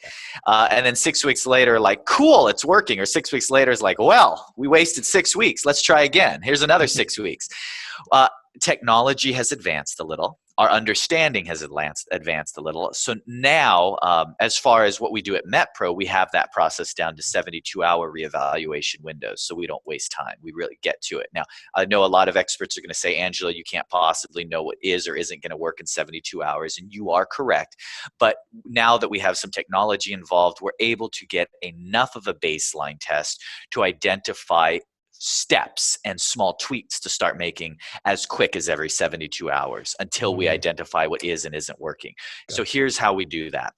[SPEAKER 3] And then 6 weeks later, like, cool, it's working. Or 6 weeks later is like, well, we wasted 6 weeks. Let's try again. Here's another 6 weeks. Technology has advanced a little. Our understanding has advanced a little. So now, as far as what we do at MetPro, we have that process down to 72-hour reevaluation windows, so we don't waste time. We really get to it. Now, I know a lot of experts are going to say, Angelo, you can't possibly know what is or isn't going to work in 72 hours, and you are correct. But now that we have some technology involved, we're able to get enough of a baseline test to identify steps and small tweaks to start making as quick as every 72 hours until we identify what is and isn't working. So here's how we do that.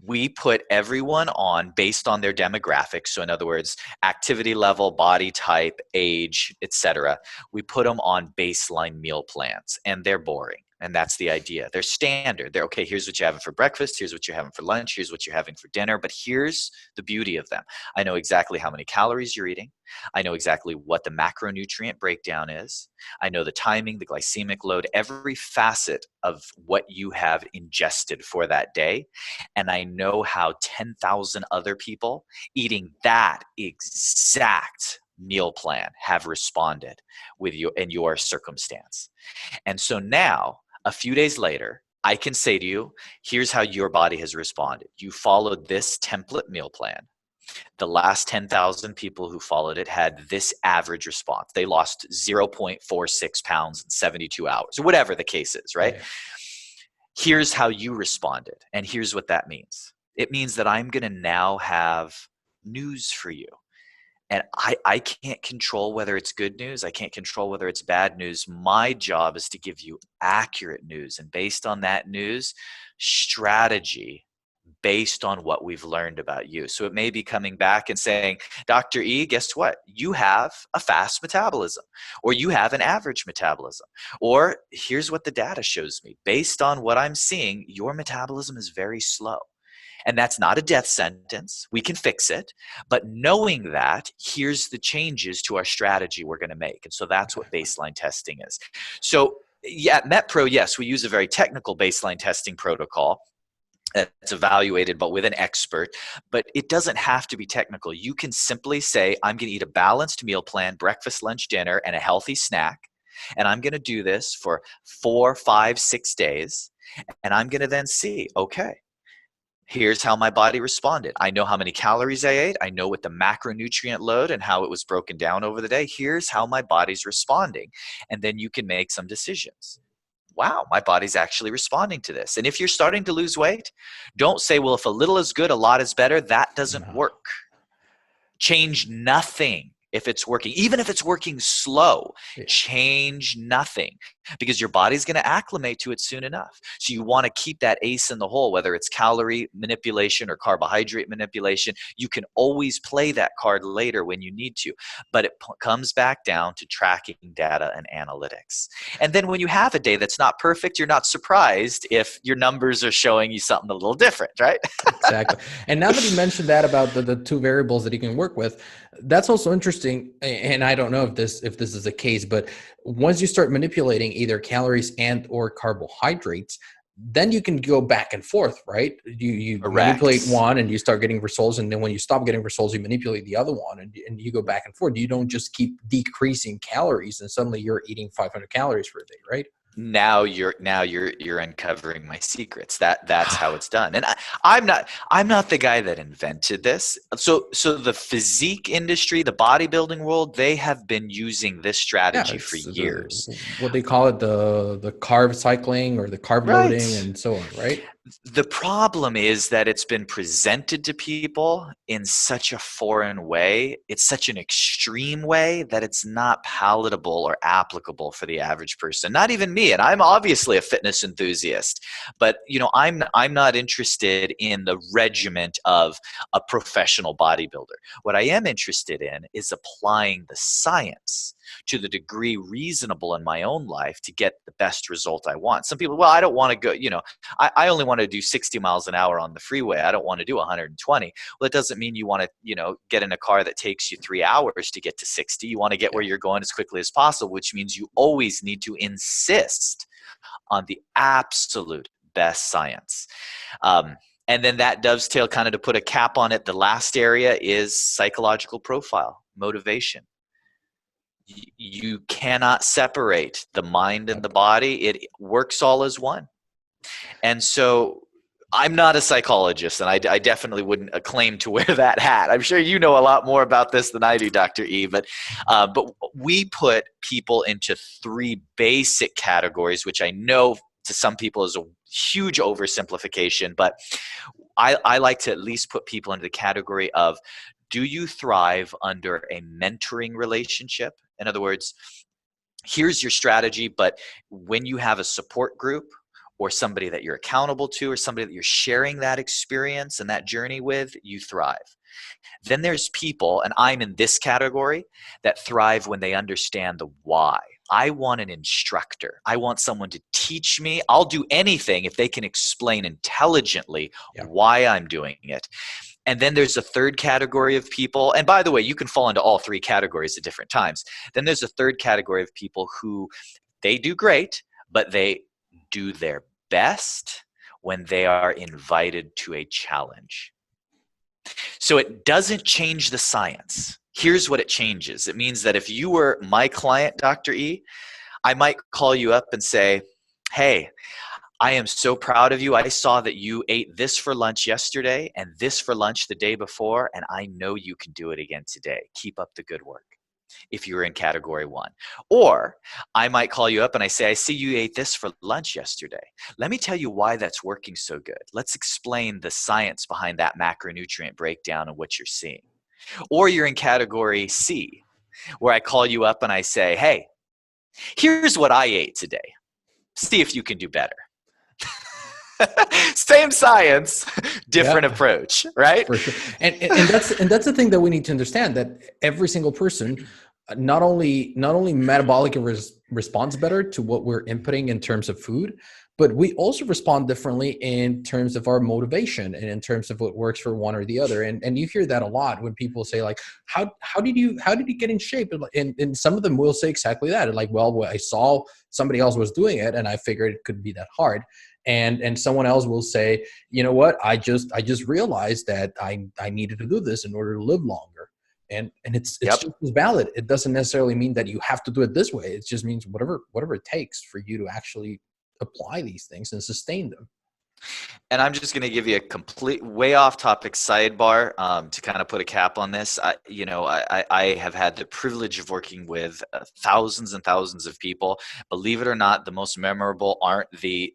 [SPEAKER 3] We put everyone on based on their demographics. So in other words, activity level, body type, age, etc. We put them on baseline meal plans, and they're boring. And that's the idea. They're standard. They're okay. Here's what you're having for breakfast. Here's what you're having for lunch. Here's what you're having for dinner. But here's the beauty of them. I know exactly how many calories you're eating. I know exactly what the macronutrient breakdown is. I know the timing, the glycemic load, every facet of what you have ingested for that day. And I know how 10,000 other people eating that exact meal plan have responded with you in your circumstance. And so now, a few days later, I can say to you, here's how your body has responded. You followed this template meal plan. The last 10,000 people who followed it had this average response. They lost 0.46 pounds in 72 hours, or whatever the case is, right?
[SPEAKER 1] Yeah.
[SPEAKER 3] Here's how you responded, and here's what that means. It means that I'm going to now have news for you. And I can't control whether it's good news. I can't control whether it's bad news. My job is to give you accurate news. And based on that news, strategy based on what we've learned about you. So it may be coming back and saying, Dr. E, guess what? You have a fast metabolism, or you have an average metabolism, or here's what the data shows me. Based on what I'm seeing, your metabolism is very slow. And that's not a death sentence. We can fix it. But knowing that, here's the changes to our strategy we're going to make. And so that's what baseline testing is. So yeah, at MetPro, yes, we use a very technical baseline testing protocol. It's evaluated, but with an expert. But it doesn't have to be technical. You can simply say, I'm going to eat a balanced meal plan, breakfast, lunch, dinner, and a healthy snack. And I'm going to do this for 4, 5, 6 days. And I'm going to then see, okay, here's how my body responded. I know how many calories I ate. I know what the macronutrient load and how it was broken down over the day. Here's how my body's responding. And then you can make some decisions. Wow, my body's actually responding to this. And if you're starting to lose weight, don't say, well, if a little is good, a lot is better. That doesn't work. Change nothing if it's working. Even if it's working slow, change nothing, because your body's going to acclimate to it soon enough. So you want to keep that ace in the hole, whether it's calorie manipulation or carbohydrate manipulation. You can always play that card later when you need to, but it comes back down to tracking data and analytics. And then when you have a day that's not perfect, you're not surprised if your numbers are showing you something a little different, right?
[SPEAKER 1] Exactly. And now that you mentioned that about the two variables that you can work with, that's also interesting. And I don't know if this is the case, but once you start manipulating either calories and or carbohydrates, then you can go back and forth, right? You manipulate one and you start getting results. And then when you stop getting results, you manipulate the other one and you go back and forth. You don't just keep decreasing calories and suddenly you're eating 500 calories for a day, right?
[SPEAKER 3] Now you're uncovering my secrets. That's how it's done. And I'm not the guy that invented this. So the physique industry, the bodybuilding world, they have been using this strategy for years.
[SPEAKER 1] What they call it, the carb cycling or the carb loading and so on, right?
[SPEAKER 3] The problem is that it's been presented to people in such a foreign way. It's such an extreme way that it's not palatable or applicable for the average person. Not even me. And I'm obviously a fitness enthusiast, but I'm not interested in the regiment of a professional bodybuilder. What I am interested in is applying the science to the degree reasonable in my own life to get the best result I want. Some people, well, I don't want to go, I only want to do 60 miles an hour on the freeway. I don't want to do 120. Well, it doesn't mean you want to, get in a car that takes you 3 hours to get to 60. You want to get where you're going as quickly as possible, which means you always need to insist on the absolute best science. And then that dovetail, kind of to put a cap on it, the last area is psychological profile, motivation. You cannot separate the mind and the body. It works all as one. And so I'm not a psychologist, and I definitely wouldn't claim to wear that hat. I'm sure you know a lot more about this than I do, Dr. E. But we put people into three basic categories, which I know to some people is a huge oversimplification, but I like to at least put people into the category of, do you thrive under a mentoring relationship? In other words, here's your strategy, but when you have a support group or somebody that you're accountable to or somebody that you're sharing that experience and that journey with, you thrive. Then there's people, and I'm in this category, that thrive when they understand the why. I want an instructor. I want someone to teach me. I'll do anything if they can explain intelligently why I'm doing it. And then there's a third category of people. And by the way, you can fall into all three categories at different times. Then there's a third category of people who they do great, but they do their best when they are invited to a challenge. So it doesn't change the science. Here's what it changes. It means that if you were my client, Dr. E, I might call you up and say, hey, I am so proud of you. I saw that you ate this for lunch yesterday and this for lunch the day before, and I know you can do it again today. Keep up the good work, if you're in category 1. Or I might call you up and I say, I see you ate this for lunch yesterday. Let me tell you why that's working so good. Let's explain the science behind that macronutrient breakdown and what you're seeing. Or you're in category C, where I call you up and I say, hey, here's what I ate today. See if you can do better. Same science, different approach, right?
[SPEAKER 1] For sure. And that's the thing that we need to understand, that every single person not only metabolically responds better to what we're inputting in terms of food, but we also respond differently in terms of our motivation and in terms of what works for one or the other. And you hear that a lot when people say, like, how did you get in shape? And some of them will say exactly that. Like, well, I saw somebody else was doing it and I figured it couldn't be that hard. And someone else will say, you know what, I just realized that I needed to do this in order to live longer. And it's just as valid. It doesn't necessarily mean that you have to do it this way. It just means whatever it takes for you to actually apply these things and sustain them.
[SPEAKER 3] And I'm just going to give you a complete way off topic sidebar to kind of put a cap on this. I have had the privilege of working with thousands and thousands of people. Believe it or not, the most memorable aren't the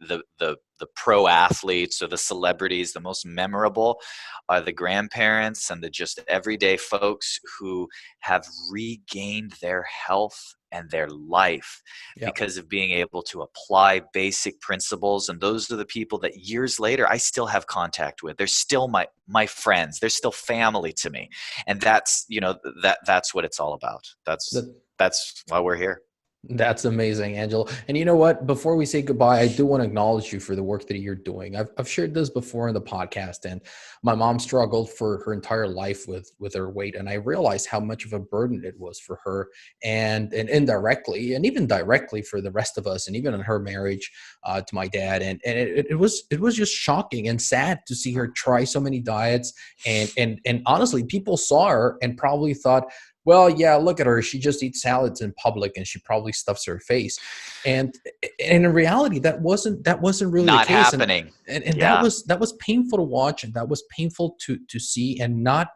[SPEAKER 3] pro athletes or the celebrities. The most memorable are the grandparents and the just everyday folks who have regained their health and their life because of being able to apply basic principles. And those are the people that years later I still have contact with. They're still my friends. They're still family to me. And that's what it's all about. That's why we're here.
[SPEAKER 1] That's amazing, Angelo. And you know what? Before we say goodbye, I do want to acknowledge you for the work that you're doing. I've shared this before in the podcast, and my mom struggled for her entire life with her weight, and I realized how much of a burden it was for her, and indirectly, and even directly for the rest of us, and even in her marriage to my dad. And it was just shocking and sad to see her try so many diets, and honestly, people saw her and probably thought, well, yeah, look at her. She just eats salads in public and she probably stuffs her face. And in reality, that wasn't really
[SPEAKER 3] not
[SPEAKER 1] the case.
[SPEAKER 3] Happening.
[SPEAKER 1] And that was painful to watch, and that was painful to see, and not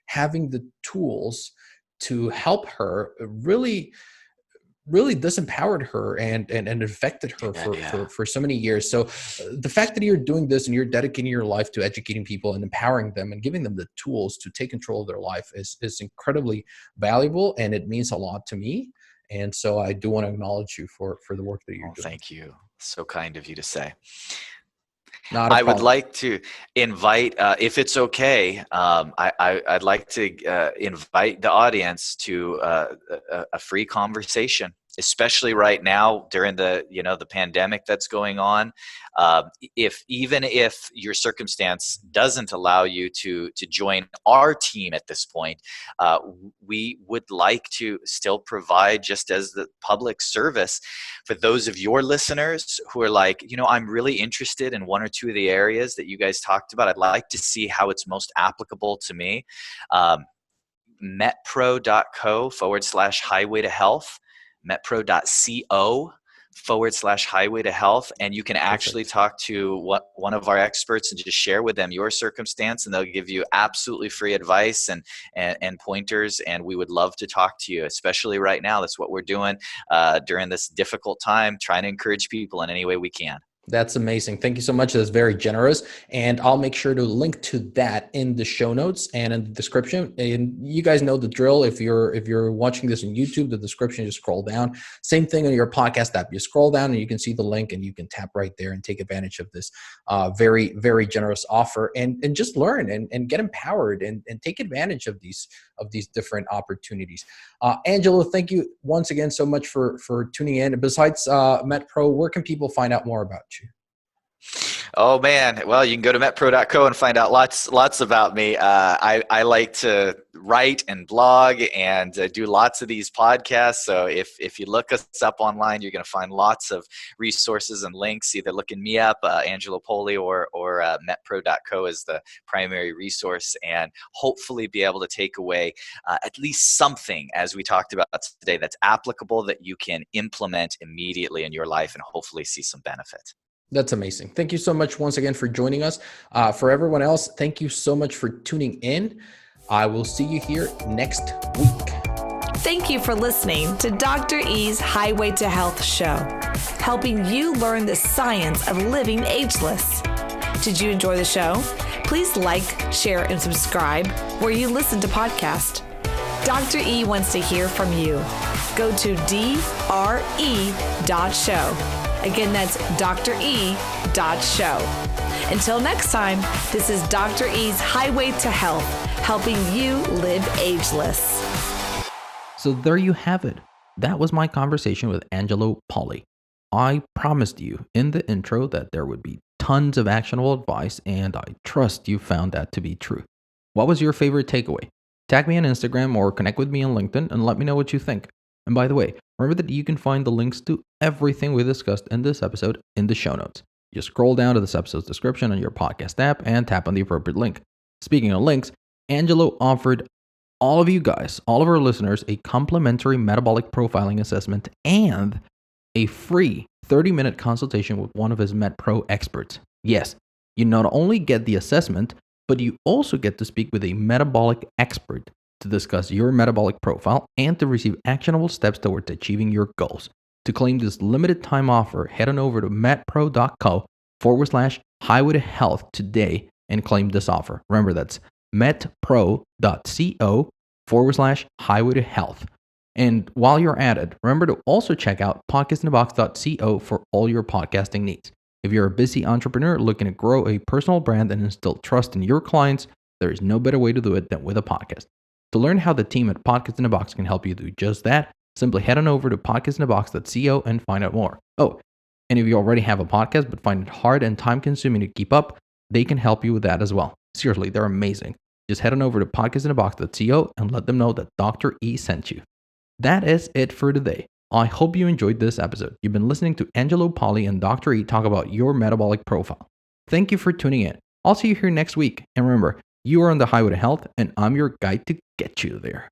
[SPEAKER 1] having the tools to help her really disempowered her and affected her for so many years. So the fact that you're doing this and you're dedicating your life to educating people and empowering them and giving them the tools to take control of their life is incredibly valuable, and it means a lot to me. And so I do want to acknowledge you for the work that you're doing.
[SPEAKER 3] Thank you. So kind of you to say.
[SPEAKER 1] I
[SPEAKER 3] would like to invite, if it's okay, I'd like to invite the audience to a free conversation. especially right now during the pandemic that's going on. If your circumstance doesn't allow you to join our team at this point, we would like to still provide, just as the public service, for those of your listeners who are like, I'm really interested in one or two of the areas that you guys talked about. I'd like to see how it's most applicable to me. metpro.co/highway to health, metpro.co/highway to health. And you can actually talk to one of our experts and just share with them your circumstance, and they'll give you absolutely free advice and pointers. And we would love to talk to you, especially right now. That's what we're doing during this difficult time, trying to encourage people in any way we can.
[SPEAKER 1] That's amazing. Thank you so much. That's very generous. And I'll make sure to link to that in the show notes and in the description. And you guys know the drill. If you're watching this on YouTube, the description, just scroll down. Same thing on your podcast app. You scroll down and you can see the link, and you can tap right there and take advantage of this very, very generous offer, and just learn and get empowered and take advantage of these different opportunities. Angelo, thank you once again so much for tuning in. Besides MetPro, where can people find out more about you?
[SPEAKER 3] Oh man, well, you can go to metpro.co and find out lots about me. I like to write and blog and do lots of these podcasts. So if you look us up online, you're going to find lots of resources and links. Either looking me up, Angelo Poli, or metpro.co is the primary resource, and hopefully be able to take away at least something, as we talked about today, that's applicable, that you can implement immediately in your life and hopefully see some benefit.
[SPEAKER 1] That's amazing. Thank you so much once again for joining us. For everyone else, thank you so much for tuning in. I will see you here next week.
[SPEAKER 2] Thank you for listening to Dr. E's Highway to Health show, helping you learn the science of living ageless. Did you enjoy the show? Please like, share, and subscribe where you listen to podcasts. Dr. E wants to hear from you. Go to dre.show. Again, that's dre.show. Until next time, this is Dr. E's Highway to Health, helping you live ageless.
[SPEAKER 1] So there you have it. That was my conversation with Angelo Poli. I promised you in the intro that there would be tons of actionable advice, and I trust you found that to be true. What was your favorite takeaway? Tag me on Instagram or connect with me on LinkedIn and let me know what you think. And by the way, remember that you can find the links to everything we discussed in this episode in the show notes. Just scroll down to this episode's description on your podcast app and tap on the appropriate link. Speaking of links, Angelo offered all of you guys, all of our listeners, a complimentary metabolic profiling assessment and a free 30-minute consultation with one of his MetPro experts. Yes, you not only get the assessment, but you also get to speak with a metabolic expert to discuss your metabolic profile and to receive actionable steps towards achieving your goals. To claim this limited time offer, head on over to metpro.co/highway to health today and claim this offer. Remember, that's metpro.co/highway to health. And while you're at it, remember to also check out podcastinthebox.co for all your podcasting needs. If you're a busy entrepreneur looking to grow a personal brand and instill trust in your clients, there is no better way to do it than with a podcast. To learn how the team at Podcast in the Box can help you do just that, simply head on over to podcastinthebox.co and find out more. Oh, and if you already have a podcast but find it hard and time-consuming to keep up, they can help you with that as well. Seriously, they're amazing. Just head on over to podcastinthebox.co and let them know that Dr. E sent you. That is it for today. I hope you enjoyed this episode. You've been listening to Angelo Poli and Dr. E talk about your metabolic profile. Thank you for tuning in. I'll see you here next week. And remember, you are on the highway to health, and I'm your guide to get you there.